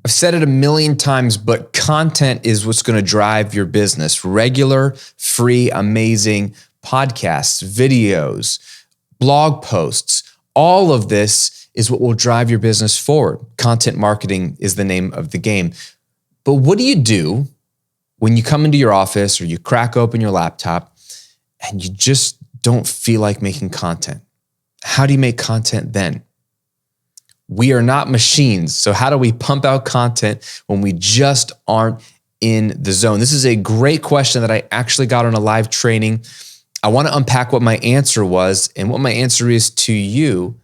I've said it a million times, but content is what's going to drive your business. Regular, free, amazing podcasts, videos, blog posts, all of this is what will drive your business forward. Content marketing is the name of the game. But what do you do when you come into your office or you crack open your laptop and you just don't feel like making content? How do you make content then? We are not machines. So how do we pump out content when we just aren't in the zone? This is a great question that I actually got on a live training. I want to unpack what my answer was and what my answer is to you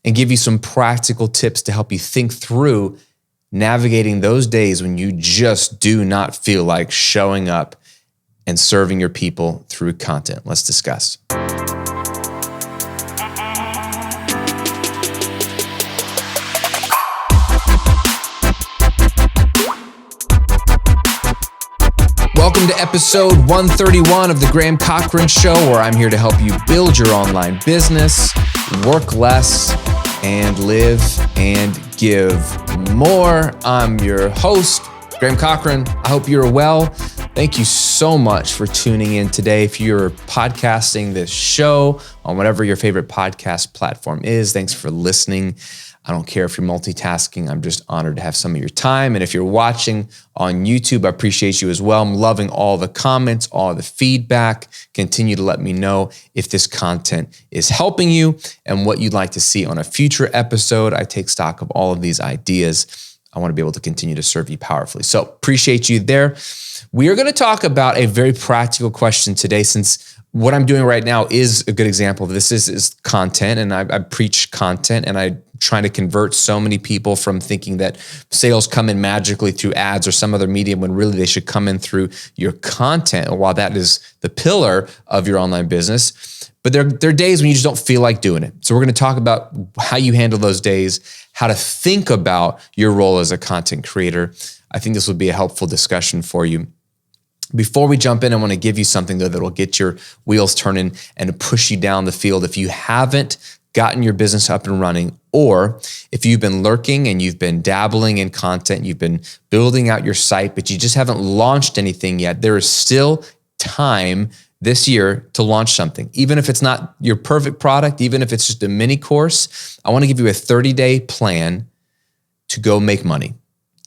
and give you some practical tips to help you think through navigating those days when you just do not feel like showing up and serving your people through content. Let's discuss. Welcome to episode 131 of the Graham Cochran Show, where I'm here to help you build your online business, work less, and live and give more. I'm your host, Graham Cochran. I hope you're well. Thank you so much for tuning in today. If you're podcasting this show on whatever your favorite podcast platform is, thanks for listening. I don't care if you're multitasking. I'm just honored to have some of your time. And if you're watching on YouTube, I appreciate you as well. I'm loving all the comments, all the feedback. Continue to let me know if this content is helping you and what you'd like to see on a future episode. I take stock of all of these ideas. I want to be able to continue to serve you powerfully. So appreciate you there. We are going to talk about a very practical question today, since what I'm doing right now is a good example of this. Is content, and I preach content, and I trying to convert so many people from thinking that sales come in magically through ads or some other medium, when really they should come in through your content. And while that is the pillar of your online business, but there are days when you just don't feel like doing it. So we're going to talk about how you handle those days, how to think about your role as a content creator. I think this will be a helpful discussion for you. Before we jump in, I want to give you something though that will get your wheels turning and push you down the field. If you haven't gotten your business up and running, or if you've been lurking and you've been dabbling in content, you've been building out your site, but you just haven't launched anything yet, there is still time this year to launch something. Even if it's not your perfect product, even if it's just a mini course, I want to give you a 30-day plan to go make money.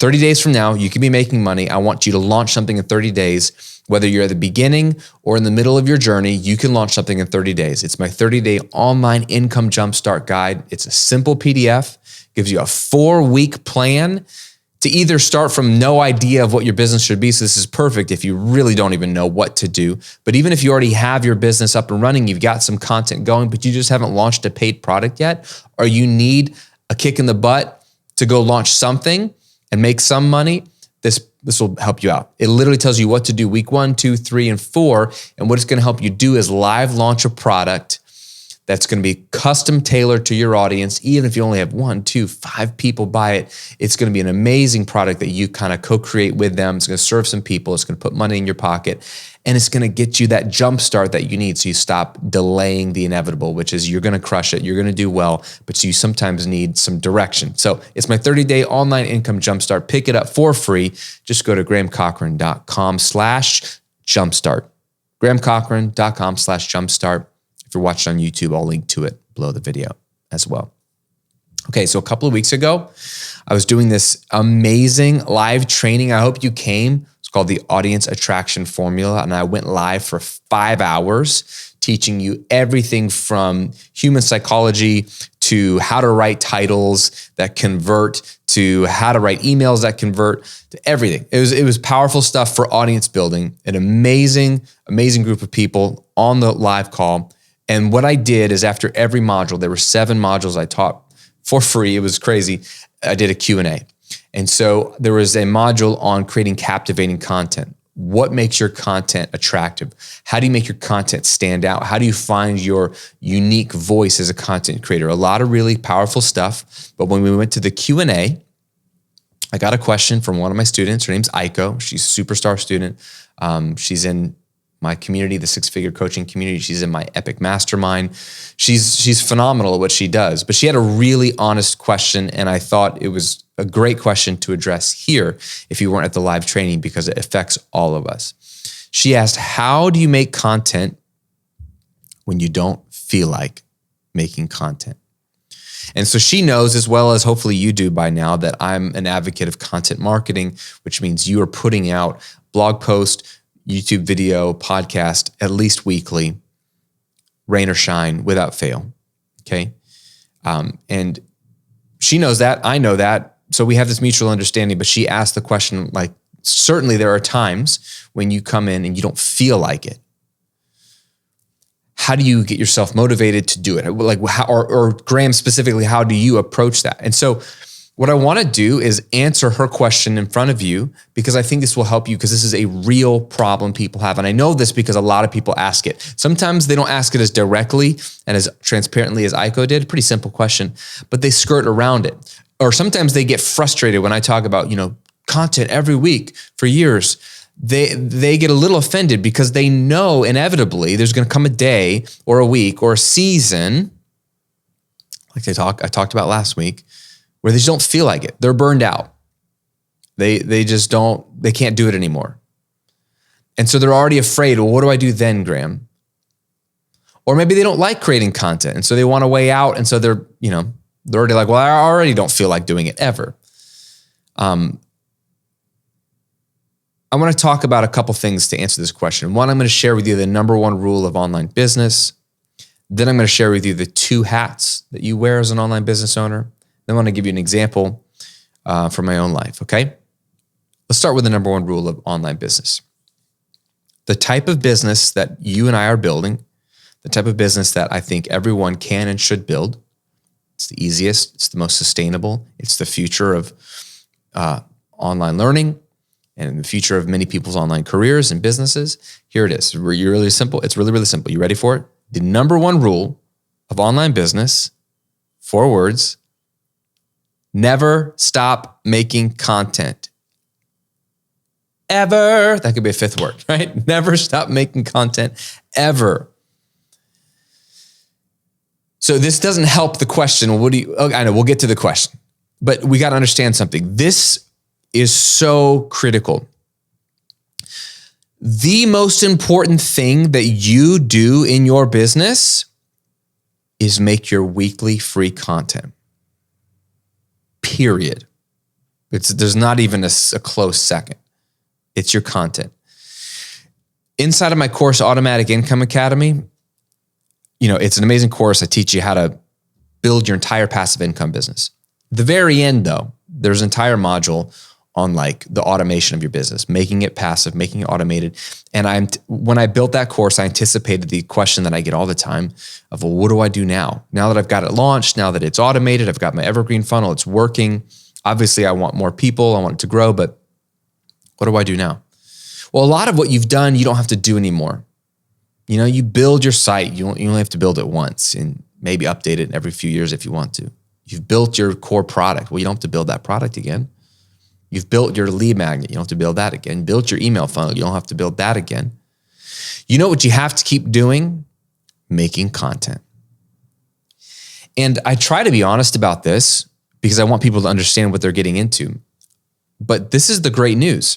30 days from now, you can be making money. I want you to launch something in 30 days. Whether you're at the beginning or in the middle of your journey, you can launch something in 30 days. It's my 30-day online income jumpstart guide. It's a simple PDF, gives you a 4-week plan to either start from no idea of what your business should be. So this is perfect if you really don't even know what to do. But even if you already have your business up and running, you've got some content going, but you just haven't launched a paid product yet, or you need a kick in the butt to go launch something and make some money, this will help you out. It literally tells you what to do week 1, 2, 3, and 4. And what it's going to help you do is live launch a product that's going to be custom tailored to your audience. Even if you only have 1, 2, 5 people buy it, it's going to be an amazing product that you kind of co-create with them. It's going to serve some people. It's going to put money in your pocket. And it's going to get you that jump start that you need so you stop delaying the inevitable, which is you're going to crush it, you're going to do well, but you sometimes need some direction. So it's my 30-day online income jumpstart. Pick it up for free. Just go to grahamcochran.com/jumpstart. grahamcochran.com/jumpstart. If you're watching on YouTube, I'll link to it below the video as well. Okay, so a couple of weeks ago, I was doing this amazing live training. I hope you came. Called the Audience Attraction Formula. And I went live for 5 hours teaching you everything from human psychology to how to write titles that convert, to how to write emails that convert, to everything. It was powerful stuff for audience building. An amazing group of people on the live call. And what I did is, after every module, there were 7 modules I taught for free. It was crazy. I did a Q&A. And so there was a module on creating captivating content. What makes your content attractive? How do you make your content stand out? How do you find your unique voice as a content creator? A lot of really powerful stuff. But when we went to the Q&A, I got a question from one of my students. Her name's Aiko. She's a superstar student. She's in my community, the 6-figure coaching community. She's in my Epic Mastermind. She's phenomenal at what she does. But she had a really honest question, and I thought it was a great question to address here if you weren't at the live training, because it affects all of us. She asked, how do you make content when you don't feel like making content? And so she knows, as well as hopefully you do by now, that I'm an advocate of content marketing, which means you are putting out blog post, YouTube video, podcast, at least weekly, rain or shine, without fail. Okay. And she knows that, I know that. So we have this mutual understanding, but she asked the question, like, certainly there are times when you come in and you don't feel like it. How do you get yourself motivated to do it? Like, or Graham specifically, how do you approach that? And so what I want to do is answer her question in front of you, because I think this will help you, because this is a real problem people have. And I know this because a lot of people ask it. Sometimes they don't ask it as directly and as transparently as Aiko did. Pretty simple question, but they skirt around it. Or sometimes they get frustrated when I talk about, content every week for years. They get a little offended because they know inevitably there's going to come a day or a week or a season, like I talked about last week, where they just don't feel like it. They're burned out. They can't do it anymore. And so they're already afraid, well, what do I do then, Graham? Or maybe they don't like creating content, and so they want to weigh out, and so they're already like, well, I already don't feel like doing it ever. I want to talk about a couple things to answer this question. One, I'm going to share with you the number one rule of online business. Then I'm going to share with you the 2 hats that you wear as an online business owner. Then I want to give you an example from my own life, okay? Let's start with the number one rule of online business. The type of business that you and I are building, the type of business that I think everyone can and should build, it's the easiest, it's the most sustainable, it's the future of online learning, and the future of many people's online careers and businesses. Here it is. It's really simple. It's really, really simple. You ready for it? The number one rule of online business, 4 words: never stop making content. Ever. That could be a 5th word, right? Never stop making content, ever. So this doesn't help the question. I know, we'll get to the question, but we got to understand something. This is so critical. The most important thing that you do in your business is make your weekly free content. Period. There's not even a close second. It's your content. Inside of my course, Automatic Income Academy, it's an amazing course. I teach you how to build your entire passive income business. At the very end, though, there's an entire module on like the automation of your business, making it passive, making it automated. And when I built that course, I anticipated the question that I get all the time of, well, what do I do now? Now that I've got it launched, now that it's automated, I've got my evergreen funnel, it's working. Obviously, I want more people, I want it to grow, but what do I do now? Well, a lot of what you've done, you don't have to do anymore. You build your site, you only have to build it once and maybe update it every few years if you want to. You've built your core product. Well, you don't have to build that product again. You've built your lead magnet. You don't have to build that again. Built your email funnel. You don't have to build that again. You know what you have to keep doing? Making content. And I try to be honest about this because I want people to understand what they're getting into. But this is the great news.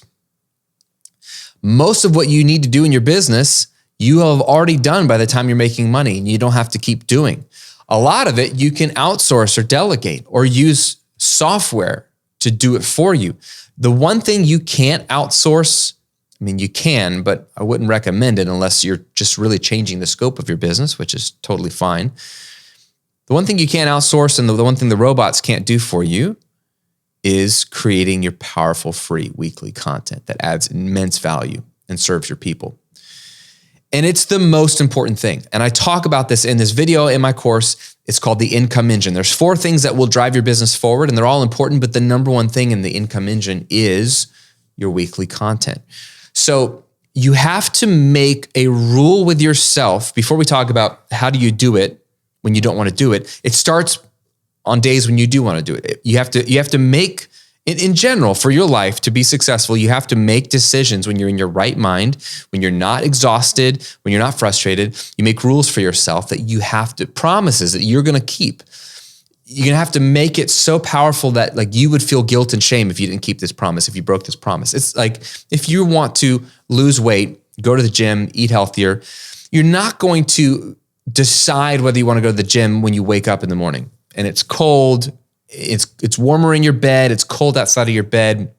Most of what you need to do in your business, you have already done by the time you're making money, and you don't have to keep doing. A lot of it you can outsource or delegate or use software to do it for you. The one thing you can't outsource, you can, but I wouldn't recommend it unless you're just really changing the scope of your business, which is totally fine. The one thing you can't outsource and the one thing the robots can't do for you is creating your powerful free weekly content that adds immense value and serves your people. And it's the most important thing. And I talk about this in this video in my course. It's called the income engine. There's 4 things that will drive your business forward, and they're all important, but the number one thing in the income engine is your weekly content. So you have to make a rule with yourself before we talk about how do you do it when you don't want to do it. It starts on days when you do want to do it. You have to make, in general, for your life to be successful, you have to make decisions when you're in your right mind, when you're not exhausted, when you're not frustrated. You make rules for yourself that you have to, promises that you're going to keep. you're going to have to make it so powerful that like you would feel guilt and shame if you didn't keep this promise, if you broke this promise. It's like if you want to lose weight, go to the gym, eat healthier, you're not going to decide whether you want to go to the gym when you wake up in the morning and it's cold, it's warmer in your bed, it's cold outside of your bed.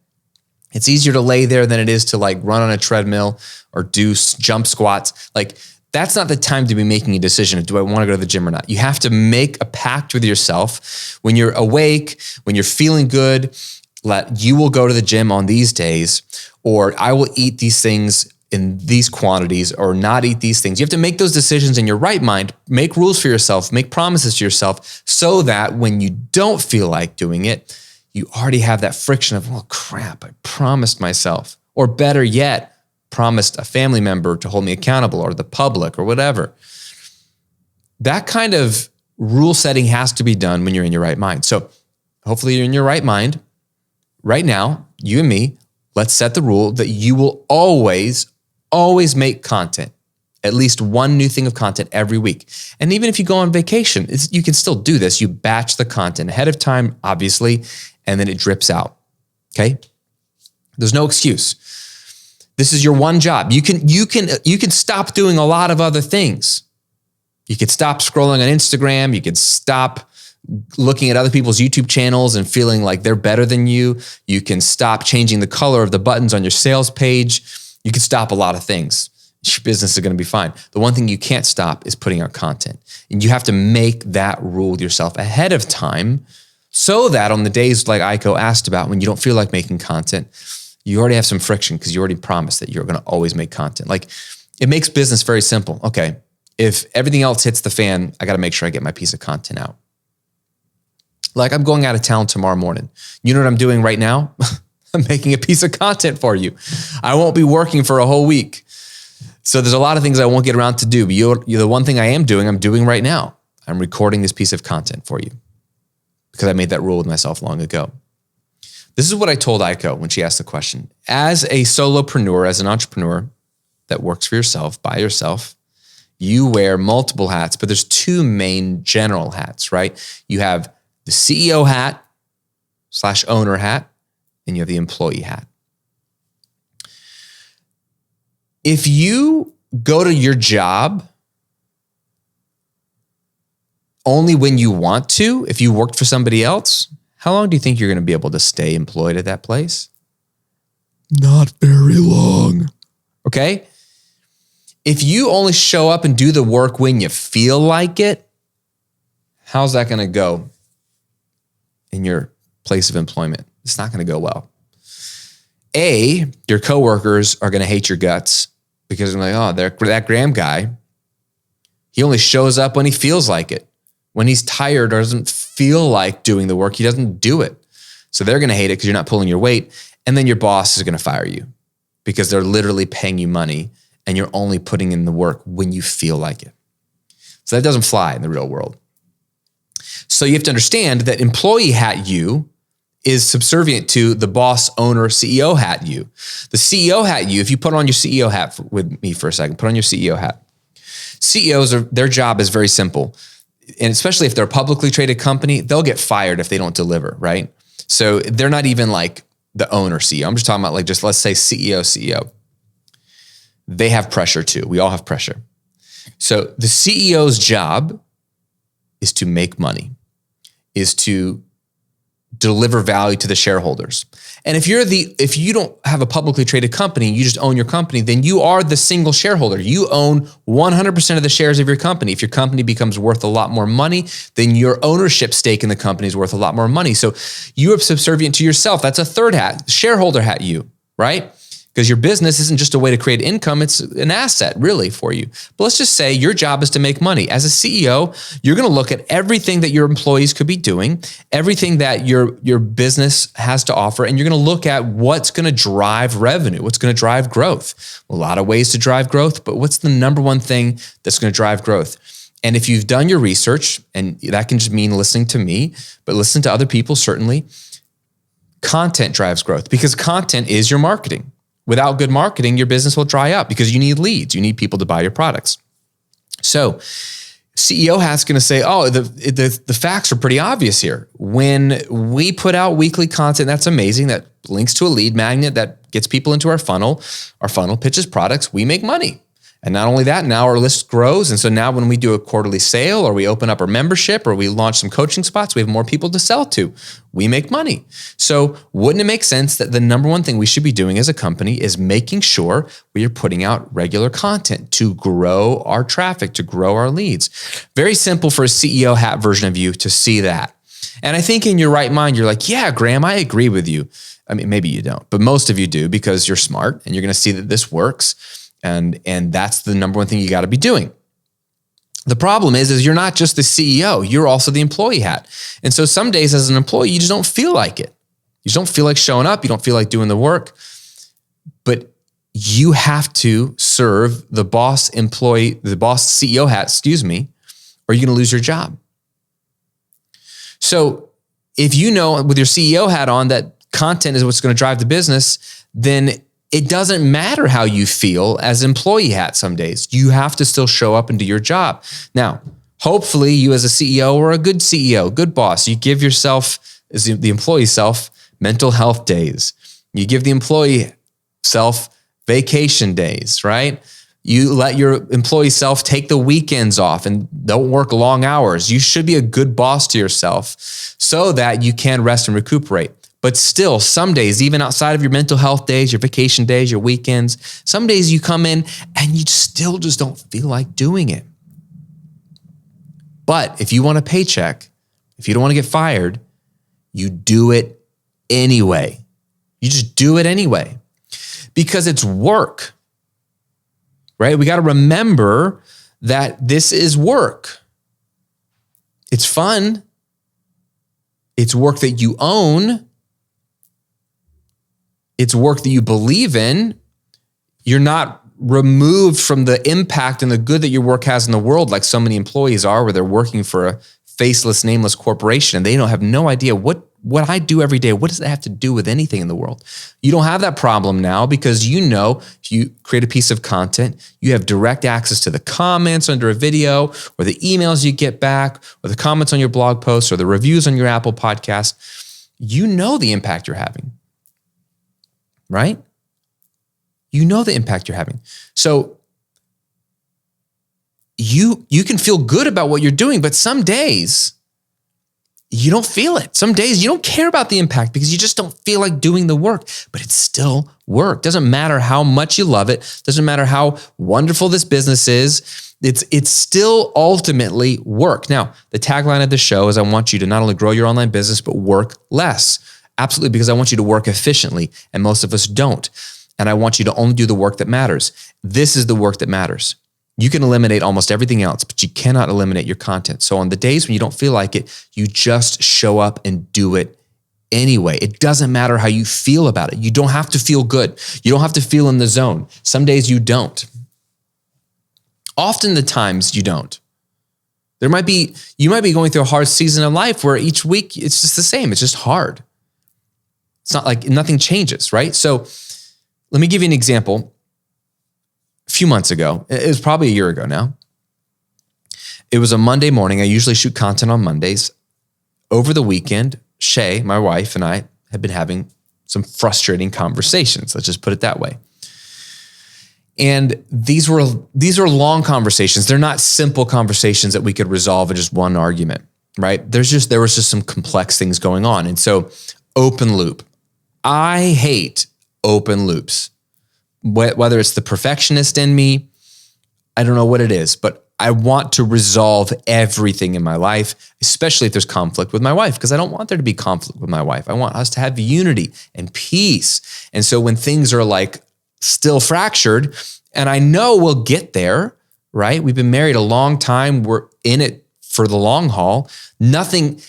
It's easier to lay there than it is to like run on a treadmill or do jump squats. Like that's not the time to be making a decision of do I want to go to the gym or not. You have to make a pact with yourself. When you're awake, when you're feeling good, you will go to the gym on these days, or I will eat these things in these quantities or not eat these things. You have to make those decisions in your right mind, make rules for yourself, make promises to yourself so that when you don't feel like doing it, you already have that friction of, well, crap, I promised myself. Or better yet, promised a family member to hold me accountable or the public or whatever. That kind of rule setting has to be done when you're in your right mind. So hopefully you're in your right mind. Right now, you and me, let's set the rule that you will always make content, at least one new thing of content every week. And even if you go on vacation, you can still do this. You batch the content ahead of time, obviously, and then it drips out, okay? There's no excuse. This is your one job. You can stop doing a lot of other things. You could stop scrolling on Instagram. You could stop looking at other people's YouTube channels and feeling like they're better than you. You can stop changing the color of the buttons on your sales page. You can stop a lot of things. Your business is going to be fine. The one thing you can't stop is putting out content. And you have to make that rule with yourself ahead of time so that on the days like Aiko asked about, when you don't feel like making content, you already have some friction because you already promised that you're going to always make content. Like it makes business very simple. Okay, if everything else hits the fan, I got to make sure I get my piece of content out. Like I'm going out of town tomorrow morning. You know what I'm doing right now? I'm making a piece of content for you. I won't be working for a whole week. So there's a lot of things I won't get around to do. But you're the one thing I am doing, I'm doing right now. I'm recording this piece of content for you because I made that rule with myself long ago. This is what I told Aiko when she asked the question. As a solopreneur, as an entrepreneur that works for yourself, by yourself, you wear multiple hats, but there's two main general hats, right? You have the CEO hat / owner hat, and you have the employee hat. If you go to your job only when you want to, if you worked for somebody else, how long do you think you're going to be able to stay employed at that place? Not very long. Okay? If you only show up and do the work when you feel like it, how's that going to go in your place of employment? It's not going to go well. Your coworkers are going to hate your guts because they're like, oh, that Graham guy, he only shows up when he feels like it. When he's tired or doesn't feel like doing the work, he doesn't do it. So they're going to hate it because you're not pulling your weight. And then your boss is going to fire you because they're literally paying you money and you're only putting in the work when you feel like it. So that doesn't fly in the real world. So you have to understand that employee hat you is subservient to the boss, owner, CEO hat you. The CEO hat you, if you put on your CEO hat with me for a second, put on your CEO hat. CEOs, their job is very simple. And especially if they're a publicly traded company, they'll get fired if they don't deliver, right? So they're not even like the owner CEO. I'm just talking about like, just let's say CEO. They have pressure too. We all have pressure. So the CEO's job is to make money, is to deliver value to the shareholders. And if you don't have a publicly traded company, you just own your company, then you are the single shareholder. You own 100% of the shares of your company. If your company becomes worth a lot more money, then your ownership stake in the company is worth a lot more money. So you are subservient to yourself. That's a third hat, shareholder hat you, right? Because your business isn't just a way to create income, it's an asset really for you. But let's just say your job is to make money. As a CEO, you're going to look at everything that your employees could be doing, everything that your business has to offer, and you're going to look at what's going to drive revenue, what's going to drive growth. A lot of ways to drive growth, but what's the number one thing that's going to drive growth? And if you've done your research, and that can just mean listening to me, but listen to other people certainly, content drives growth because content is your marketing. Without good marketing, your business will dry up because you need leads. You need people to buy your products. So CEO hat's going to say, oh, the facts are pretty obvious here. When we put out weekly content, that's amazing. That links to a lead magnet that gets people into our funnel pitches products, we make money. And not only that, now our list grows. And so now when we do a quarterly sale or we open up our membership or we launch some coaching spots, we have more people to sell to. We make money. So wouldn't it make sense that the number one thing we should be doing as a company is making sure we are putting out regular content to grow our traffic, to grow our leads? Very simple for a CEO hat version of you to see that. And I think in your right mind, you're like, yeah, Graham, I agree with you. I mean, maybe you don't, but most of you do because you're smart and you're going to see that this works. And that's the number one thing you got to be doing. The problem is you're not just the CEO, you're also the employee hat. And so some days as an employee, you just don't feel like it. You just don't feel like showing up. You don't feel like doing the work. But you have to serve the boss CEO hat, or you're going to lose your job. So if you know with your CEO hat on that content is what's going to drive the business, then it doesn't matter how you feel as employee hat some days. You have to still show up and do your job. Now, hopefully you as a CEO or a good CEO, good boss, you give yourself, as the employee self, mental health days. You give the employee self vacation days, right? You let your employee self take the weekends off and don't work long hours. You should be a good boss to yourself so that you can rest and recuperate. But still, some days, even outside of your mental health days, your vacation days, your weekends, some days you come in and you still just don't feel like doing it. But if you want a paycheck, if you don't want to get fired, you do it anyway. You just do it anyway because it's work, right? We got to remember that this is work. It's fun. It's work that you own. It's work that you believe in. You're not removed from the impact and the good that your work has in the world like so many employees are, where they're working for a faceless, nameless corporation and they don't have no idea what I do every day. What does that have to do with anything in the world? You don't have that problem now because you know if you create a piece of content, you have direct access to the comments under a video or the emails you get back or the comments on your blog posts or the reviews on your Apple podcast. You know the impact you're having. Right? You know the impact you're having. So you can feel good about what you're doing, but some days you don't feel it. Some days you don't care about the impact because you just don't feel like doing the work, but it's still work. Doesn't matter how much you love it. Doesn't matter how wonderful this business is. It's still ultimately work. Now, the tagline of the show is I want you to not only grow your online business, but work less. Absolutely, because I want you to work efficiently, and most of us don't. And I want you to only do the work that matters. This is the work that matters. You can eliminate almost everything else, but you cannot eliminate your content. So on the days when you don't feel like it, you just show up and do it anyway. It doesn't matter how you feel about it. You don't have to feel good. You don't have to feel in the zone. Some days you don't. Often the times you don't. You might be going through a hard season of life where each week it's just the same. It's just hard. It's not like nothing changes, right? So let me give you an example. A few months ago, it was probably a year ago now. It was a Monday morning. I usually shoot content on Mondays. Over the weekend, Shay, my wife, and I had been having some frustrating conversations. Let's just put it that way. And these were long conversations. They're not simple conversations that we could resolve in just one argument, right? There was just some complex things going on. And so open loop. I hate open loops. Whether it's the perfectionist in me, I don't know what it is, but I want to resolve everything in my life, especially if there's conflict with my wife, because I don't want there to be conflict with my wife. I want us to have unity and peace. And so when things are like still fractured, and I know we'll get there, right? We've been married a long time. We're in it for the long haul. Nothing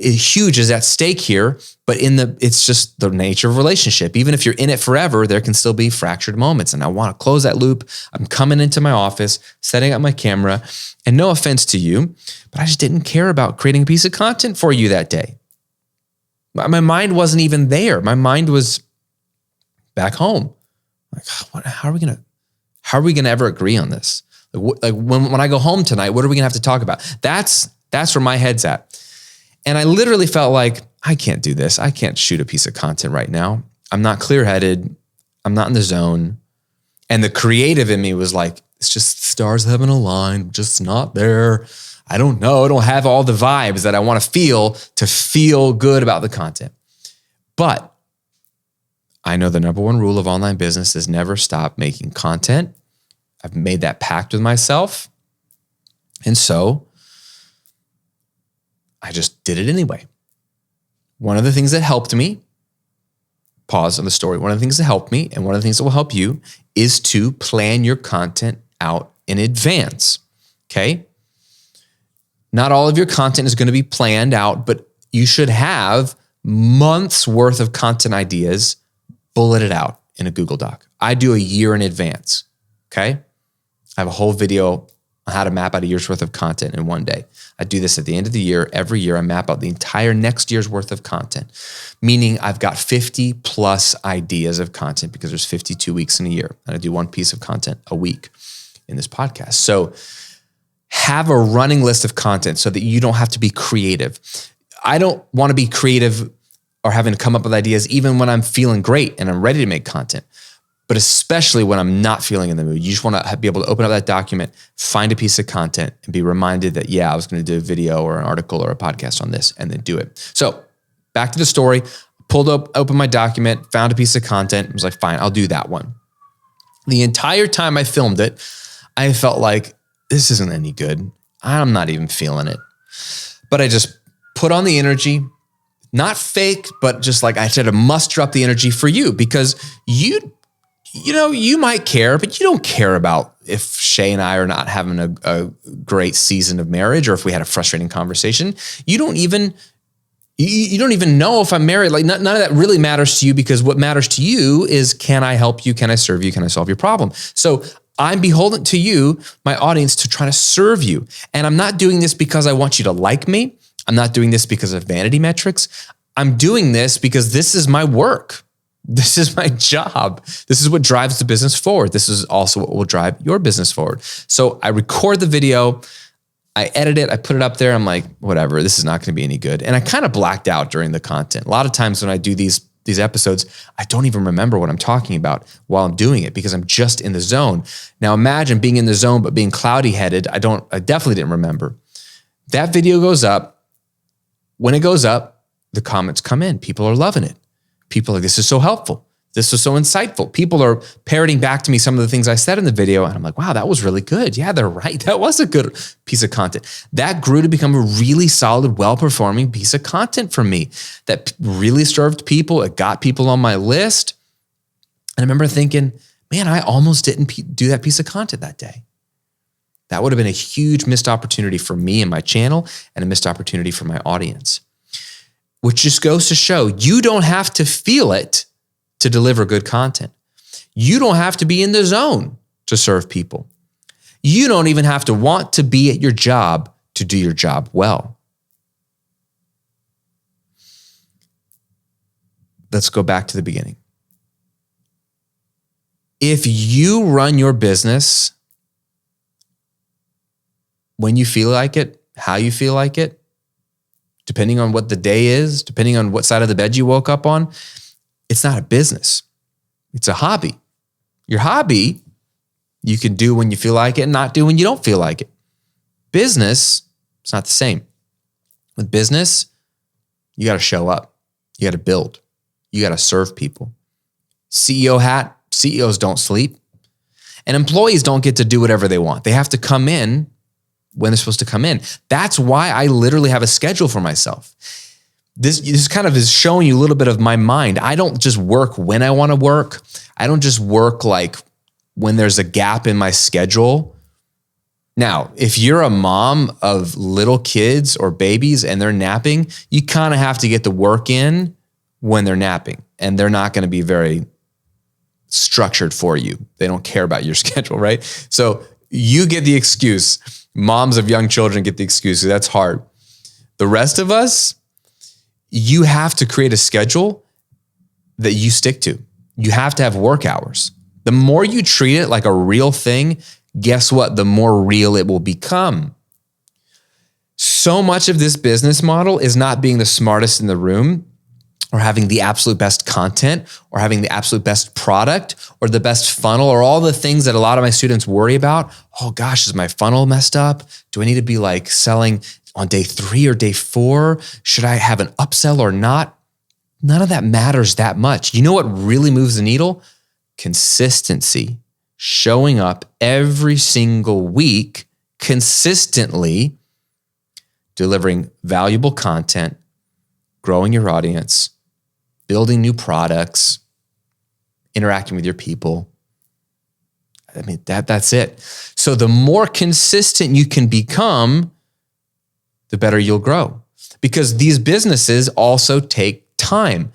huge is at stake here, but it's just the nature of relationship. Even if you're in it forever, there can still be fractured moments. And I want to close that loop. I'm coming into my office, setting up my camera, and no offense to you, but I just didn't care about creating a piece of content for you that day. My mind wasn't even there. My mind was back home. Like, how are we gonna ever agree on this? Like when I go home tonight, what are we gonna have to talk about? That's where my head's at. And I literally felt like, I can't do this. I can't shoot a piece of content right now. I'm not clear-headed. I'm not in the zone. And the creative in me was like, it's just stars haven't aligned, just not there. I don't know. I don't have all the vibes that I want to feel good about the content. But I know the number one rule of online business is never stop making content. I've made that pact with myself. And so I just did it anyway. One of the things that helped me, pause on the story, one of the things that helped me and one of the things that will help you is to plan your content out in advance, okay? Not all of your content is going to be planned out, but you should have months worth of content ideas bulleted out in a Google Doc. I do a year in advance, okay? I have a whole video on how to map out a year's worth of content in one day. I do this at the end of the year. Every year I map out the entire next year's worth of content, meaning I've got 50 plus ideas of content because there's 52 weeks in a year. And I do one piece of content a week in this podcast. So have a running list of content so that you don't have to be creative. I don't want to be creative or having to come up with ideas even when I'm feeling great and I'm ready to make content. But especially when I'm not feeling in the mood, you just want to be able to open up that document, find a piece of content, and be reminded that, yeah, I was going to do a video or an article or a podcast on this, and then do it. So back to the story, opened my document, found a piece of content, was like, fine, I'll do that one. The entire time I filmed it, I felt like, this isn't any good. I'm not even feeling it. But I just put on the energy, not fake, but just like I had to muster up the energy for you because you might care, but you don't care about if Shay and I are not having a great season of marriage or if we had a frustrating conversation. You don't even know if I'm married. Like none of that really matters to you because what matters to you is, can I help you? Can I serve you? Can I solve your problem? So I'm beholden to you, my audience, to try to serve you. And I'm not doing this because I want you to like me. I'm not doing this because of vanity metrics. I'm doing this because this is my work. This is my job. This is what drives the business forward. This is also what will drive your business forward. So I record the video, I edit it, I put it up there. I'm like, whatever, this is not going to be any good. And I kind of blacked out during the content. A lot of times when I do these episodes, I don't even remember what I'm talking about while I'm doing it because I'm just in the zone. Now imagine being in the zone, but being cloudy headed. I definitely didn't remember. That video goes up. When it goes up, the comments come in. People are loving it. People are like, this is so helpful. This was so insightful. People are parroting back to me some of the things I said in the video. And I'm like, wow, that was really good. Yeah, they're right. That was a good piece of content. That grew to become a really solid, well-performing piece of content for me that really served people. It got people on my list. And I remember thinking, man, I almost didn't do that piece of content that day. That would have been a huge missed opportunity for me and my channel and a missed opportunity for my audience. Which just goes to show you don't have to feel it to deliver good content. You don't have to be in the zone to serve people. You don't even have to want to be at your job to do your job well. Let's go back to the beginning. If you run your business when you feel like it, how you feel like it, depending on what the day is, depending on what side of the bed you woke up on, it's not a business. It's a hobby. Your hobby, you can do when you feel like it and not do when you don't feel like it. Business, it's not the same. With business, you got to show up. You got to build. You got to serve people. CEO hat, CEOs don't sleep. And employees don't get to do whatever they want. They have to come in when they're supposed to come in. That's why I literally have a schedule for myself. This kind of is showing you a little bit of my mind. I don't just work when I want to work. I don't just work like when there's a gap in my schedule. Now, if you're a mom of little kids or babies and they're napping, you kind of have to get the work in when they're napping, and they're not going to be very structured for you. They don't care about your schedule, right? So you get the excuse. Moms of young children get the excuse. That's hard. The rest of us, you have to create a schedule that you stick to. You have to have work hours. The more you treat it like a real thing, guess what? The more real it will become. So much of this business model is not being the smartest in the room, or having the absolute best content, or having the absolute best product, or the best funnel, or all the things that a lot of my students worry about. Oh gosh, is my funnel messed up? Do I need to be like selling on day 3 or day 4? Should I have an upsell or not? None of that matters that much. You know what really moves the needle? Consistency. Showing up every single week, consistently delivering valuable content, growing your audience, building new products, interacting with your people. I mean, that's it. So the more consistent you can become, the better you'll grow. Because these businesses also take time.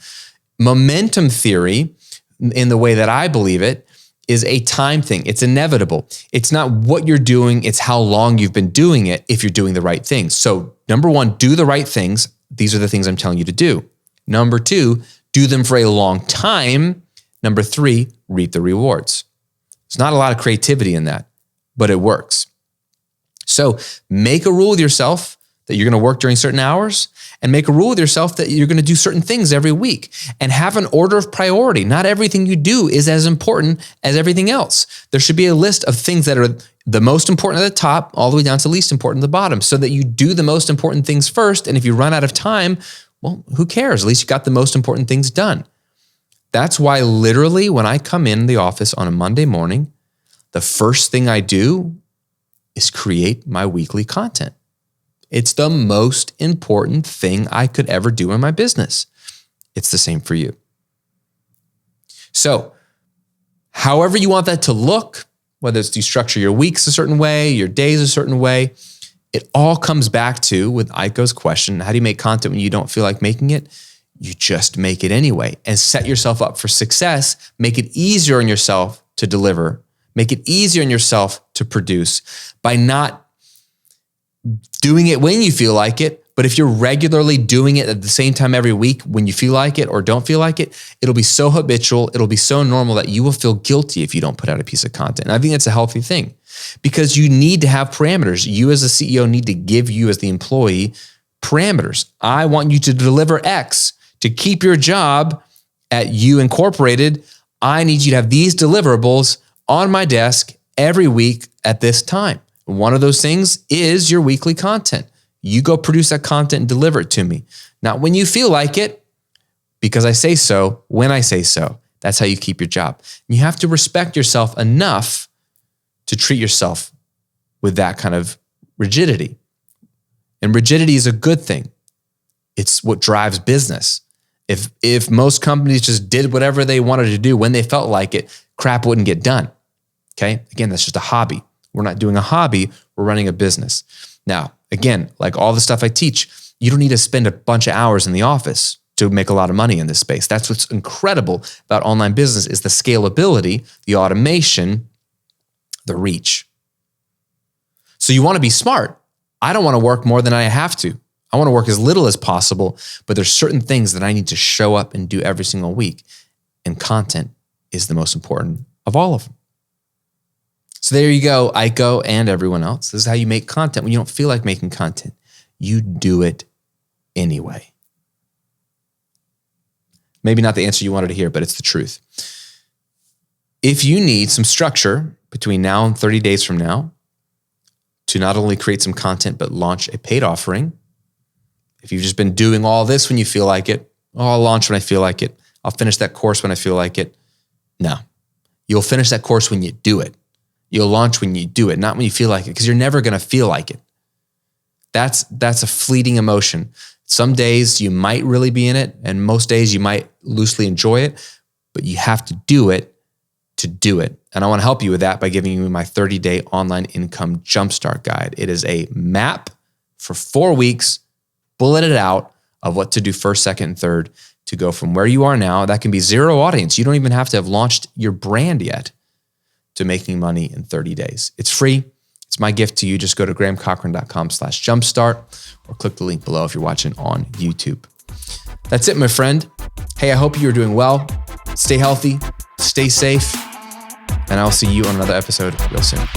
Momentum theory, in the way that I believe it, is a time thing. It's inevitable. It's not what you're doing, it's how long you've been doing it if you're doing the right things. So number 1, do the right things. These are the things I'm telling you to do. Number 2, do them for a long time. Number 3, reap the rewards. There's not a lot of creativity in that, but it works. So make a rule with yourself that you're going to work during certain hours, and make a rule with yourself that you're going to do certain things every week, and have an order of priority. Not everything you do is as important as everything else. There should be a list of things that are the most important at the top, all the way down to least important at the bottom, so that you do the most important things first. And if you run out of time, well, who cares? At least you got the most important things done. That's why literally when I come in the office on a Monday morning, the first thing I do is create my weekly content. It's the most important thing I could ever do in my business. It's the same for you. So, however you want that to look, whether it's you structure your weeks a certain way, your days a certain way, it all comes back to, with Aiko's question, how do you make content when you don't feel like making it? You just make it anyway and set yourself up for success. Make it easier on yourself to deliver. Make it easier on yourself to produce by not doing it when you feel like it. But if you're regularly doing it at the same time every week when you feel like it or don't feel like it, it'll be so habitual, it'll be so normal that you will feel guilty if you don't put out a piece of content. And I think that's a healthy thing, because you need to have parameters. You as a CEO need to give you as the employee parameters. I want you to deliver X. To keep your job at You Incorporated, I need you to have these deliverables on my desk every week at this time. One of those things is your weekly content. You go produce that content and deliver it to me. Not when you feel like it, because I say so, when I say so. That's how you keep your job. You have to respect yourself enough to treat yourself with that kind of rigidity. And rigidity is a good thing. It's what drives business. If most companies just did whatever they wanted to do when they felt like it, crap wouldn't get done. Okay? Again, that's just a hobby. We're not doing a hobby, we're running a business. Now, again, like all the stuff I teach, you don't need to spend a bunch of hours in the office to make a lot of money in this space. That's what's incredible about online business, is the scalability, the automation, the reach. So you want to be smart. I don't want to work more than I have to. I want to work as little as possible, but there's certain things that I need to show up and do every single week. And content is the most important of all of them. So there you go, Aiko and everyone else. This is how you make content when you don't feel like making content. You do it anyway. Maybe not the answer you wanted to hear, but it's the truth. If you need some structure between now and 30 days from now to not only create some content, but launch a paid offering, if you've just been doing all this when you feel like it, oh, I'll launch when I feel like it, I'll finish that course when I feel like it. No, you'll finish that course when you do it. You'll launch when you do it, not when you feel like it, because you're never going to feel like it. That's a fleeting emotion. Some days you might really be in it, and most days you might loosely enjoy it, but you have to do it to do it. And I want to help you with that by giving you my 30-day online income jumpstart guide. It is a map for 4 weeks, bulleted out, of what to do first, second, and third to go from where you are now. That can be zero audience. You don't even have to have launched your brand yet, to making money in 30 days. It's free. It's my gift to you. Just go to grahamcochran.com/jumpstart or click the link below if you're watching on YouTube. That's it, my friend. Hey, I hope you're doing well. Stay healthy, stay safe, and I'll see you on another episode real soon.